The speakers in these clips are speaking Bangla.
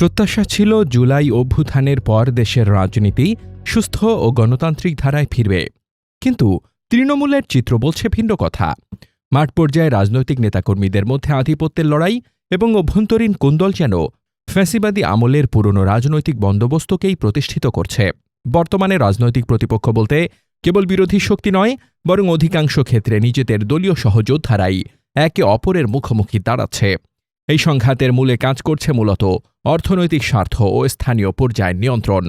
প্রত্যাশা ছিল জুলাই অভ্যুত্থানের পর দেশের রাজনীতি সুস্থ ও গণতান্ত্রিক ধারায় ফিরবে, কিন্তু তৃণমূলের চিত্র বলছে ভিন্ন কথা। মাঠ পর্যায়ে রাজনৈতিক নেতাকর্মীদের মধ্যে আধিপত্যের লড়াই এবং অভ্যন্তরীণ কোন্দল যেন ফ্যাসিবাদী আমলের পুরনো রাজনৈতিক বন্দোবস্তকেই প্রতিষ্ঠিত করছে। বর্তমানে রাজনৈতিক প্রতিপক্ষ বলতে কেবল বিরোধী শক্তি নয়, বরং অধিকাংশ ক্ষেত্রে নিজেদের দলীয় সহযোদ্ধারাই একে অপরের মুখোমুখি দাঁড়াচ্ছে। এই সংঘাতের মূলে কাজ করছে মূলত অর্থনৈতিক স্বার্থ ও স্থানীয় পর্যায়ের নিয়ন্ত্রণ।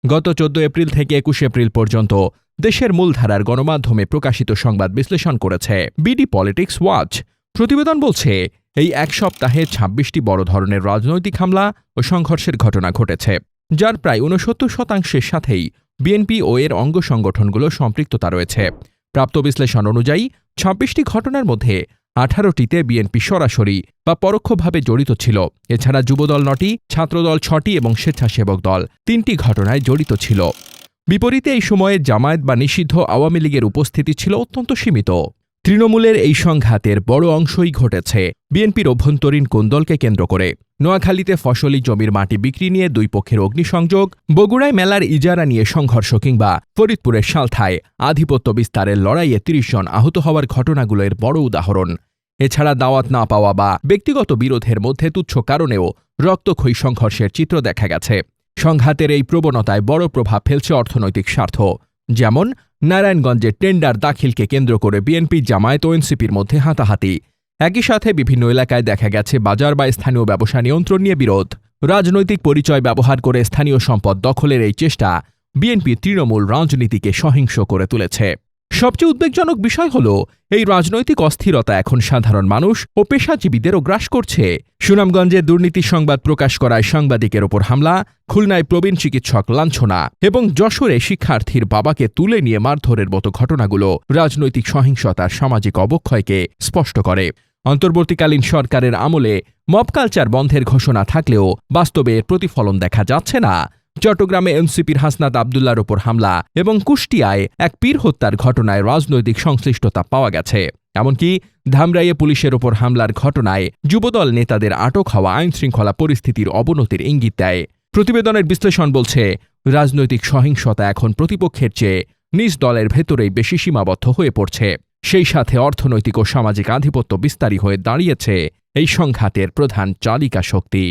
গত 14 এপ্রিল থেকে 21 এপ্রিল পর্যন্ত দেশের মূলধারার গণমাধ্যমে প্রকাশিত সংবাদ বিশ্লেষণ করেছে বিডি পলিটিক্স ওয়াচ। প্রতিবেদন বলছে, এই এক সপ্তাহে ২৬টি বড় ধরনের রাজনৈতিক হামলা ও সংঘর্ষের ঘটনা ঘটেছে, যার প্রায় ৬৯% সাথেই বিএনপি ও এর অঙ্গ সংগঠনগুলো সম্পৃক্ততা রয়েছে। প্রাপ্ত বিশ্লেষণ অনুযায়ী ২৬টি ঘটনার মধ্যে ১৮টিতে বিএনপি সরাসরি বা পরোক্ষভাবে জড়িত ছিল। এছাড়া যুবদল ৯টি, ছাত্রদল ৬টি এবং স্বেচ্ছাসেবক দল ৩টি ঘটনায় জড়িত ছিল। বিপরীতে এই সময়ে জামায়াত বা নিষিদ্ধ আওয়ামী লীগের উপস্থিতি ছিল অত্যন্ত সীমিত। তৃণমূলের এই সংঘাতের বড় অংশই ঘটেছে বিএনপির অভ্যন্তরীণ কোন্দলকে কেন্দ্র করে। নোয়াখালীতে ফসলি জমির মাটি বিক্রি নিয়ে দুই পক্ষের অগ্নিসংযোগ, বগুড়ায় মেলার ইজারা নিয়ে সংঘর্ষ কিংবা ফরিদপুরের সালথায় আধিপত্য বিস্তারের লড়াইয়ে ৩০ জন আহত হওয়ার ঘটনাগুলো এর বড় উদাহরণ। এছাড়া দাওয়াত না পাওয়া বা ব্যক্তিগত বিরোধের মধ্যে তুচ্ছ কারণেও রক্তক্ষয়ী সংঘর্ষের চিত্র দেখা গেছে। সংঘাতের এই প্রবণতায় বড় প্রভাব ফেলছে অর্থনৈতিক স্বার্থ। যেমন নারায়ণগঞ্জে টেন্ডার দাখিলকে কেন্দ্র করে বিএনপি, জামায়াত ও এনসিপির মধ্যে হাতাহাতি। একই সাথে বিভিন্ন এলাকায় দেখা গেছে বাজার বা স্থানীয় ব্যবসা নিয়ন্ত্রণ নিয়ে বিরোধ। রাজনৈতিক পরিচয় ব্যবহার করে স্থানীয় সম্পদ দখলের এই চেষ্টা বিএনপি তৃণমূল রাজনীতিকে সহিংস করে তুলেছে। সবচেয়ে উদ্বেগজনক বিষয় হল, এই রাজনৈতিক অস্থিরতা এখন সাধারণ মানুষ ও পেশাজীবীদেরও গ্রাস করছে। সুনামগঞ্জে দুর্নীতি সংবাদ প্রকাশ করায় সাংবাদিকের ওপর হামলা, খুলনায় প্রবীণ চিকিৎসক লাঞ্ছনা এবং যশোরে শিক্ষার্থীর বাবাকে তুলে নিয়ে মারধরের মতো ঘটনাগুলো রাজনৈতিক সহিংসতার সামাজিক অবক্ষয়কে স্পষ্ট করে। অন্তর্বর্তীকালীন সরকারের আমলে মব কালচার বন্ধের ঘোষণা থাকলেও বাস্তবে এর প্রতিফলন দেখা যাচ্ছে না। চট্টগ্রামে এনসিপির হাসনাত আবদুল্লার ওপর হামলা এবং কুষ্টিয়ায় এক পীর হত্যার ঘটনায় রাজনৈতিক সংশ্লিষ্টতা পাওয়া গেছে। এমনকি ধামরাইয়ে পুলিশের ওপর হামলার ঘটনায় যুবদল নেতাদের আটক হওয়া আইনশৃঙ্খলা পরিস্থিতির অবনতির ইঙ্গিত দেয়। প্রতিবেদনের বিশ্লেষণ বলছে, রাজনৈতিক সহিংসতা এখন প্রতিপক্ষের চেয়ে নিজ দলের ভেতরেই বেশি সীমাবদ্ধ হয়ে পড়ছে। সেই সাথে অর্থনৈতিক ও সামাজিক আধিপত্য বিস্তারী হয়ে দাঁড়িয়েছে এই সংঘাতের প্রধান চালিকা শক্তি।